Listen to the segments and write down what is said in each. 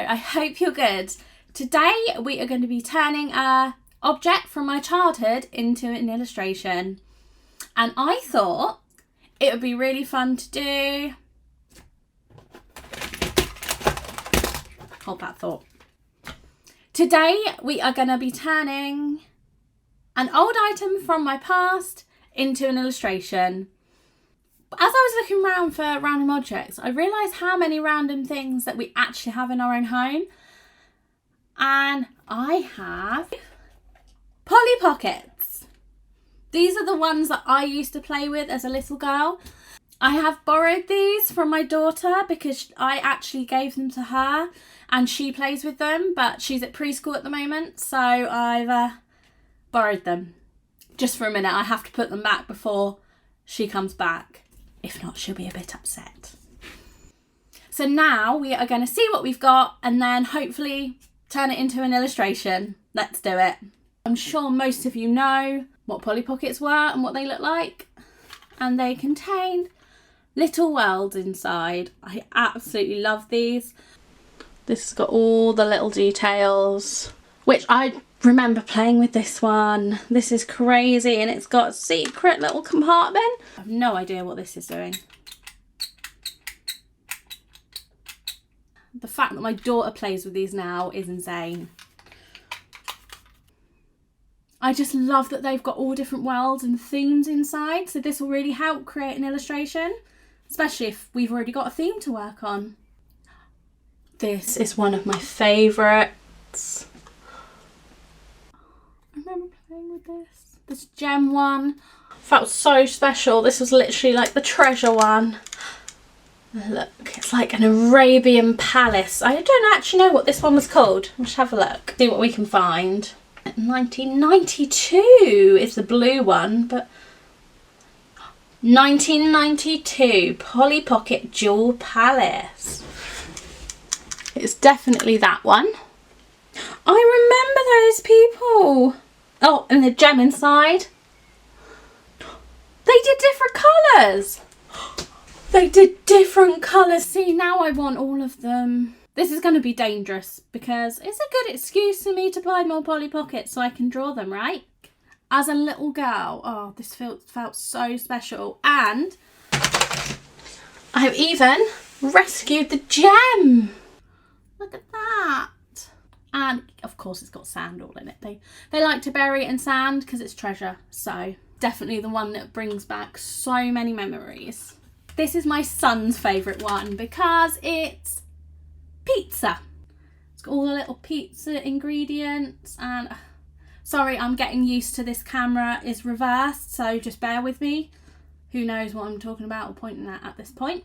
I hope you're good. Today we are going to be turning a object from my childhood into an illustration. And I thought it would be really fun to do. Hold that thought. Today we are going to be turning an old item from my past into an illustration. As I was looking around for random objects, I realised how many random things that we actually have in our own home. And I have Polly Pockets. These are the ones that I used to play with as a little girl. I have borrowed these from my daughter because I actually gave them to her and she plays with them, but she's at preschool at the moment, so I've borrowed them. Just for a minute, I have to put them back before she comes back. If not, she'll be a bit upset. So now we are going to see what we've got and then hopefully turn it into an illustration. Let's do it. I'm sure most of you know what Polly Pockets were and what they look like. And they contain little worlds inside. I absolutely love these. This has got all the little details, which I remember playing with this one. This is crazy, and it's got a secret little compartment. I have no idea what this is doing. The fact that my daughter plays with these now is insane. I just love that they've got all different worlds and themes inside, so this will really help create an illustration, especially if we've already got a theme to work on. This is one of my favourites. I remember playing with this gem one. Felt so special. This was literally like the treasure one. Look, it's like an Arabian palace. I don't actually know what this one was called. Let's have a look, see what we can find. 1992 is the blue one, but 1992 Polly Pocket Jewel Palace. It's definitely that one. I remember those people. Oh, and the gem inside. They did different colours. They did different colours. See, now I want all of them. This is going to be dangerous because it's a good excuse for me to buy more Polly Pockets so I can draw them, right? As a little girl, oh, this felt so special. And I've even rescued the gem. Look at that. And of course it's got sand all in it. They like to bury it in sand because it's treasure. So definitely the one that brings back so many memories. This is my son's favourite one because it's pizza. It's got all the little pizza ingredients and sorry, I'm getting used to this camera is reversed, so just bear with me. Who knows what I'm talking about or pointing at this point.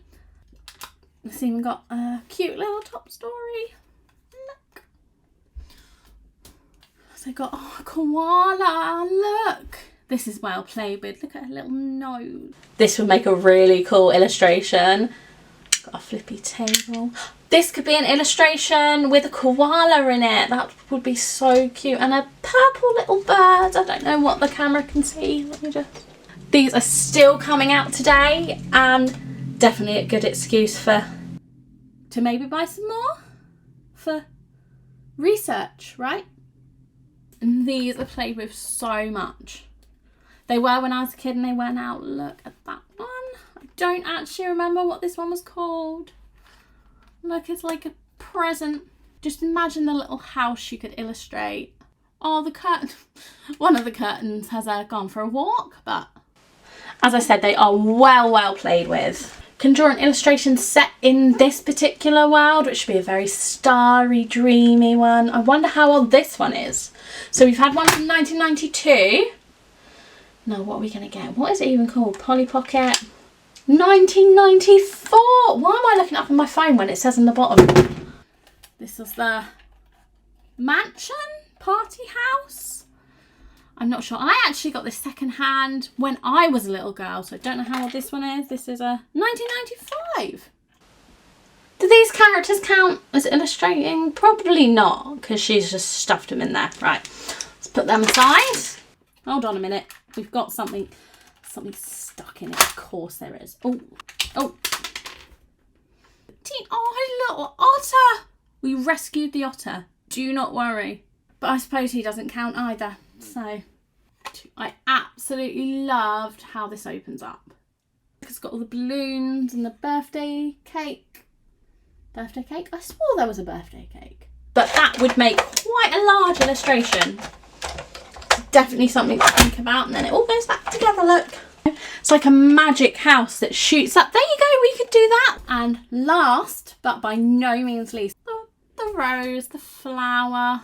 It's even got a cute little top story. Look. So I got a koala. Look. This is well played with. Look at her little nose. This would make a really cool illustration. Got a flippy table. This could be an illustration with a koala in it. That would be so cute. And a purple little bird. I don't know what the camera can see. Let me just... These are still coming out today and definitely a good excuse to maybe buy some more for research, right? And these are played with so much. They were when I was a kid and they went out. Look at that one. I don't actually remember what this one was called. Look, it's like a present. Just imagine the little house you could illustrate. Oh, the curtain. One of the curtains has gone for a walk, but as I said, they are well played with. Can draw an illustration set in this particular world, which should be a very starry, dreamy one. I wonder how old this one is. So we've had one from 1992. Now, what are we going to get? What is it even called? Polly Pocket. 1994. Why am I looking up on my phone when it says on the bottom? This was the mansion? Party house? I'm not sure. I actually got this second hand when I was a little girl, so I don't know how old this one is. This is a 1995. Do these characters count as illustrating? Probably not, because she's just stuffed them in there. Right, let's put them aside. Hold on a minute. We've got something stuck in it. Of course there is. Oh. Oh, a little otter. We rescued the otter. Do not worry. But I suppose he doesn't count either. So I absolutely loved how this opens up. It's got all the balloons and the birthday cake. Birthday cake? I swore there was a birthday cake. But that would make quite a large illustration. Definitely something to think about. And then it all goes back together, look. It's like a magic house that shoots up. There you go, we could do that. And last, but by no means least, the rose, the flower.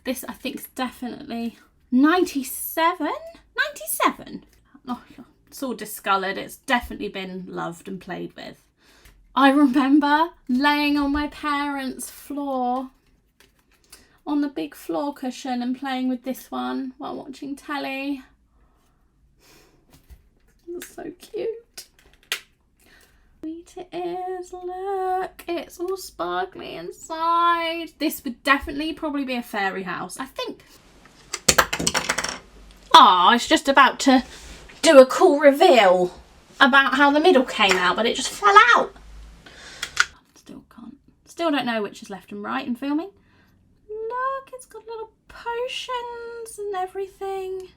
This, I think, is definitely 97? 97? Oh, it's all discoloured. It's definitely been loved and played with. I remember laying on my parents' floor, on the big floor cushion, and playing with this one while watching telly. It's so cute. Sweet it is, look, it's all sparkly inside. This would definitely probably be a fairy house, I think. Oh, I was just about to do a cool reveal about how the middle came out, but it just fell out. Still don't know which is left and right in filming. Look, it's got little potions and everything.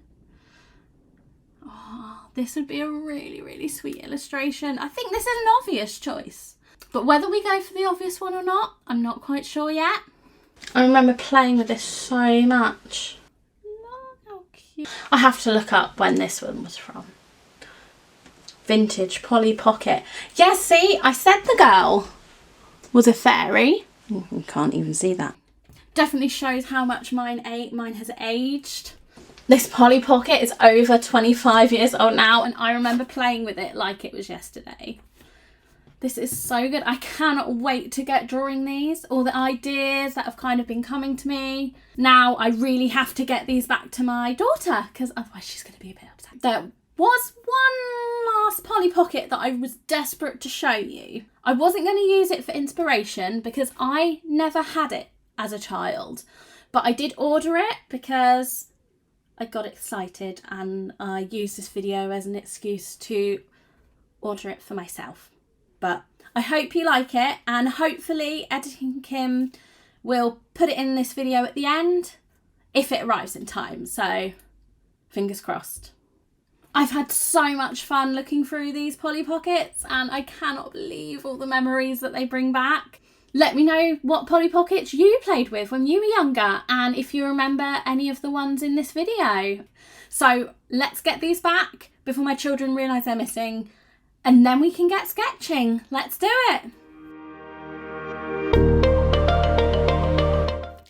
Oh, this would be a really, really sweet illustration. I think this is an obvious choice. But whether we go for the obvious one or not, I'm not quite sure yet. I remember playing with this so much. Look how cute. I have to look up when this one was from. Vintage Polly Pocket. Yeah, see, I said the girl was a fairy. You can't even see that. Definitely shows how much mine has aged. This Polly Pocket is over 25 years old now, and I remember playing with it like it was yesterday. This is so good. I cannot wait to get drawing these. All the ideas that have kind of been coming to me. Now I really have to get these back to my daughter, because otherwise she's going to be a bit upset. There was one last Polly Pocket that I was desperate to show you. I wasn't going to use it for inspiration because I never had it as a child, but I did order it because I got excited and I used this video as an excuse to order it for myself. But I hope you like it, and hopefully Editing Kim will put it in this video at the end if it arrives in time, so fingers crossed. I've had so much fun looking through these Polly Pockets, and I cannot believe all the memories that they bring back. Let me know what Polly Pockets you played with when you were younger, and if you remember any of the ones in this video. So let's get these back before my children realise they're missing, and then we can get sketching. Let's do it.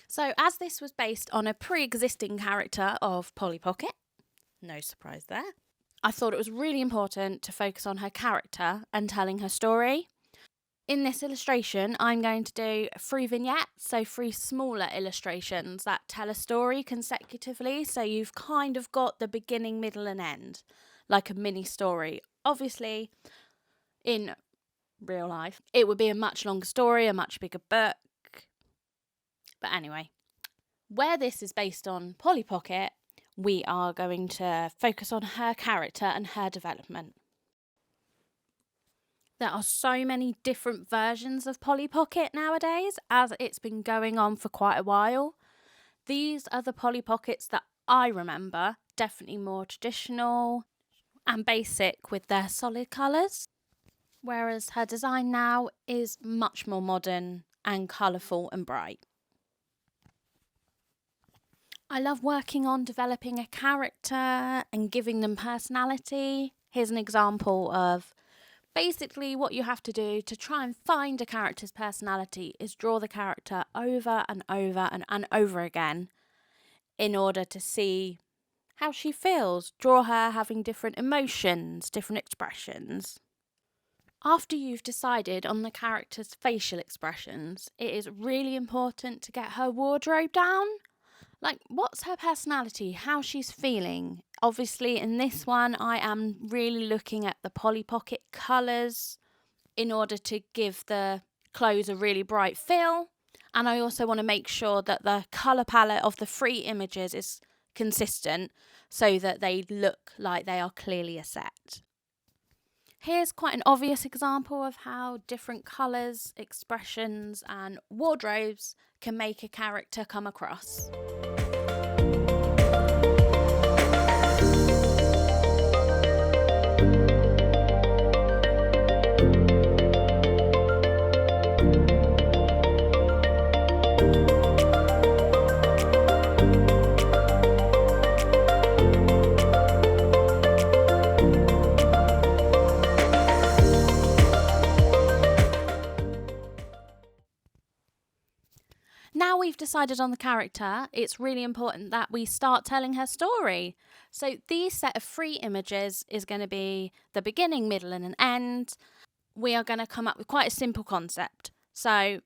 So as this was based on a pre-existing character of Polly Pocket, no surprise there, I thought it was really important to focus on her character and telling her story. In this illustration, I'm going to do 3 vignettes, so 3 smaller illustrations that tell a story consecutively, so you've kind of got the beginning, middle and end, like a mini story. Obviously, in real life, it would be a much longer story, a much bigger book. But anyway, where this is based on Polly Pocket, we are going to focus on her character and her development. There are so many different versions of Polly Pocket nowadays, as it's been going on for quite a while. These are the Polly Pockets that I remember, definitely more traditional and basic with their solid colours. Whereas her design now is much more modern and colourful and bright. I love working on developing a character and giving them personality. Here's an example of basically what you have to do to try and find a character's personality is draw the character over and over and over again in order to see how she feels. Draw her having different emotions, different expressions. After you've decided on the character's facial expressions, it is really important to get her wardrobe down. Like, what's her personality, how she's feeling. Obviously, in this one, I am really looking at the Polly Pocket colours in order to give the clothes a really bright feel. And I also want to make sure that the colour palette of the 3 images is consistent so that they look like they are clearly a set. Here's quite an obvious example of how different colours, expressions and wardrobes can make a character come across. Now we've decided on the character, it's really important that we start telling her story. So these set of 3 images is going to be the beginning, middle and an end. We are going to come up with quite a simple concept. So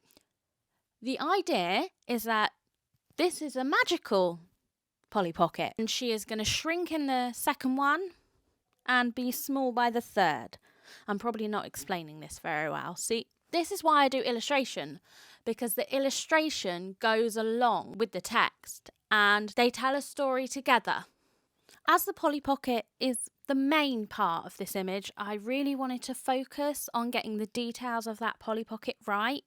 the idea is that this is a magical Polly Pocket and she is going to shrink in the second one and be small by the third. I'm probably not explaining this very well. See, this is why I do illustration, because the illustration goes along with the text and they tell a story together. As the Polly Pocket is the main part of this image, I really wanted to focus on getting the details of that Polly Pocket right,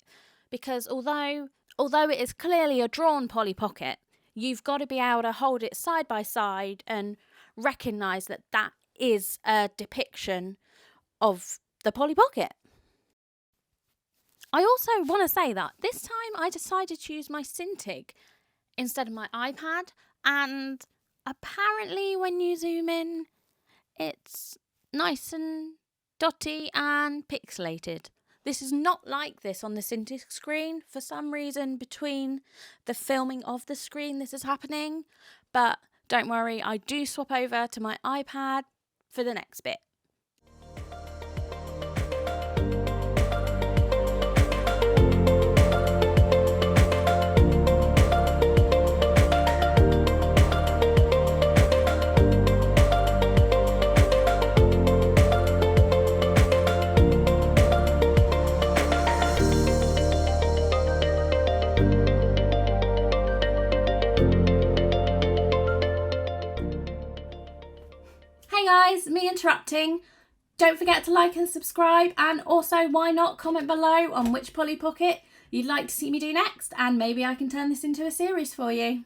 because although it is clearly a drawn Polly Pocket, you've got to be able to hold it side by side and recognise that that is a depiction of the Polly Pocket. I also want to say that this time I decided to use my Cintiq instead of my iPad, and apparently when you zoom in, it's nice and dotty and pixelated. This is not like this on the Cintiq screen. For some reason, between the filming of the screen, this is happening. But don't worry, I do swap over to my iPad for the next bit. Hey guys, me interrupting. Don't forget to like and subscribe, and also why not comment below on which Polly Pocket you'd like to see me do next, and maybe I can turn this into a series for you.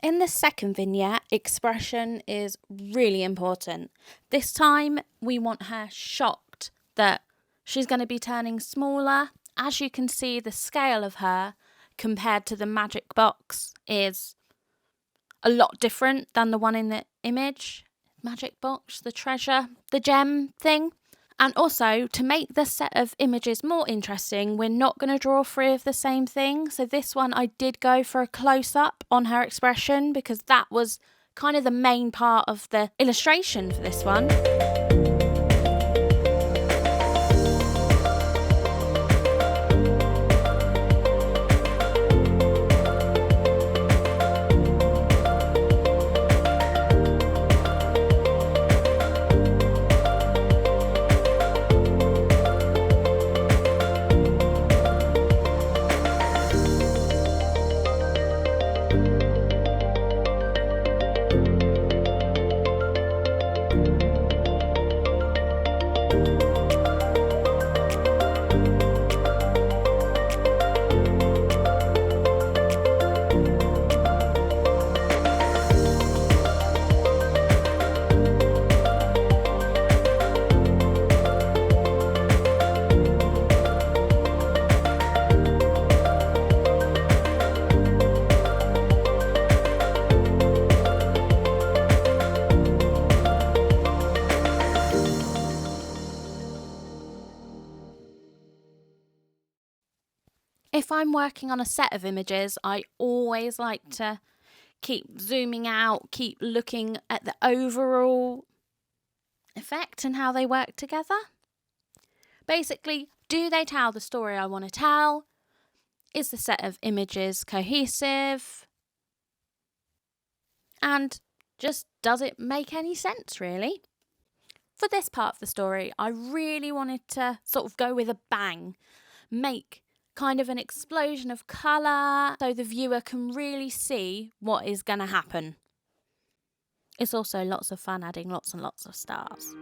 In the second vignette, expression is really important. This time we want her shocked that she's going to be turning smaller. As you can see, the scale of her compared to the magic box is a lot different than the one in the image. Magic box, the treasure, the gem thing. And also, to make the set of images more interesting, we're not going to draw 3 of the same thing. So this one, I did go for a close-up on her expression because that was kind of the main part of the illustration for this one. If I'm working on a set of images, I always like to keep zooming out, keep looking at the overall effect and how they work together. Basically, do they tell the story I want to tell? Is the set of images cohesive? And just does it make any sense, really? For this part of the story, I really wanted to sort of go with a bang, make kind of an explosion of colour so the viewer can really see what is going to happen. It's also lots of fun adding lots and lots of stars.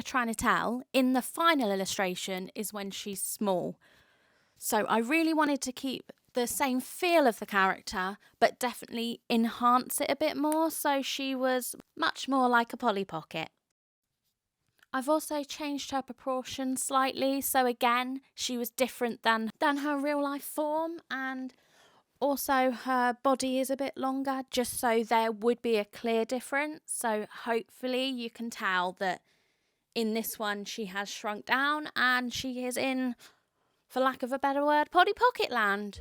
Trying to tell in the final illustration is when she's small, so I really wanted to keep the same feel of the character but definitely enhance it a bit more, so she was much more like a Polly Pocket. I've also changed her proportions slightly, so again she was different than her real life form, and also her body is a bit longer, just so there would be a clear difference. So hopefully you can tell that in this one, she has shrunk down and she is in, for lack of a better word, Polly Pocket land.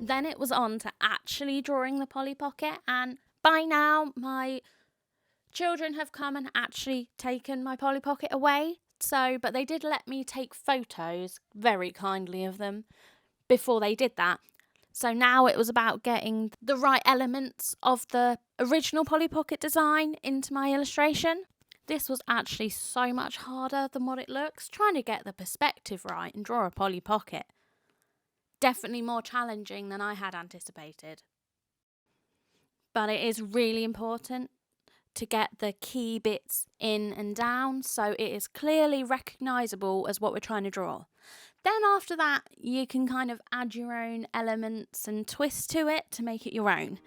Then it was on to actually drawing the Polly Pocket, and by now my children have come and actually taken my Polly Pocket away. But they did let me take photos, very kindly of them, before they did that. So now it was about getting the right elements of the original Polly Pocket design into my illustration. This was actually so much harder than what it looks, trying to get the perspective right and draw a Polly Pocket. Definitely more challenging than I had anticipated. But it is really important to get the key bits in and down so it is clearly recognisable as what we're trying to draw. Then after that, you can kind of add your own elements and twists to it to make it your own.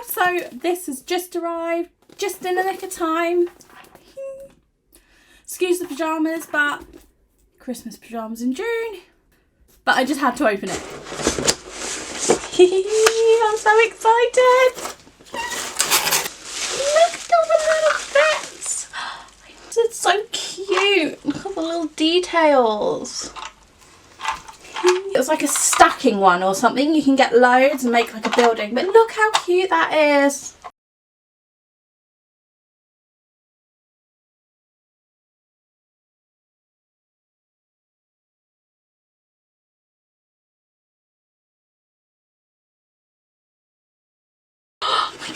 So this has just arrived, just in the nick of time. Excuse the pyjamas, but Christmas pyjamas in June. But I just had to open it. I'm so excited. Look at all the little bits. It's so cute. Look at the little details. It's like a stacking one or something. You can get loads and make like a building. But look how cute that is.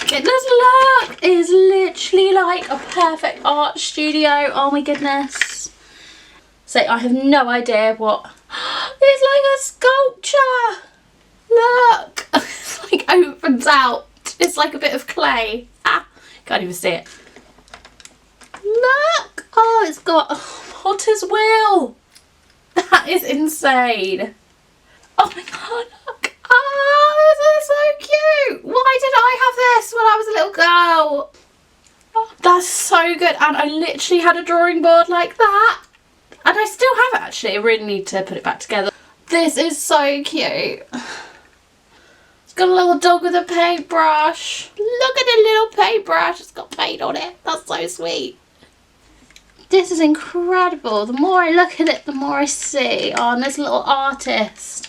Goodness, look! It is literally like a perfect art studio. Oh my goodness. So I have no idea what... It's like a sculpture! Look! It like opens out. It's like a bit of clay. Ah, can't even see it. Look! Oh, it's got a potter's wheel. That is insane. Oh my god, look. Oh, this is so cute. Why did I have this when I was a little girl? Oh, that's so good. And I literally had a drawing board like that. And I still have it actually. I really need to put it back together. This is so cute. It's got a little dog with a paintbrush. Look at the little paintbrush. It's got paint on it. That's so sweet. This is incredible. The more I look at it, the more I see. Oh, and this little artist.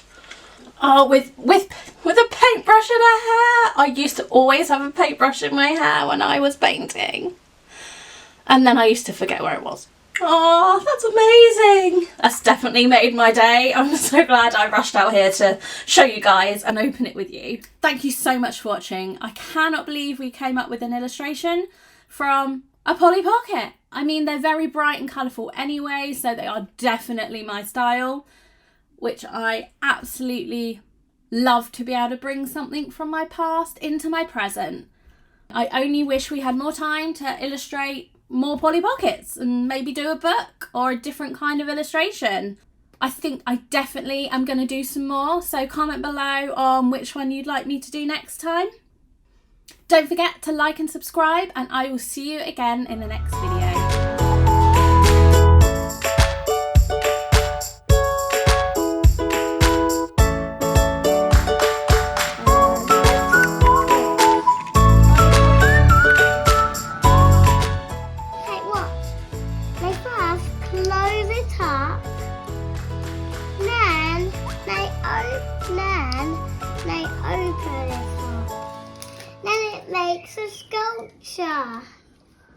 Oh, with a paintbrush in her hair. I used to always have a paintbrush in my hair when I was painting. And then I used to forget where it was. Oh, that's amazing. That's definitely made my day. I'm so glad I rushed out here to show you guys and open it with you. Thank you so much for watching. I cannot believe we came up with an illustration from a Polly Pocket. I mean, they're very bright and colourful anyway, so they are definitely my style, which I absolutely love to be able to bring something from my past into my present. I only wish we had more time to illustrate more Polly Pockets and maybe do a book or a different kind of illustration. I think I definitely am going to do some more, so comment below on which one you'd like me to do next time. Don't forget to like and subscribe, and I will see you again in the next video. Then it makes a sculpture.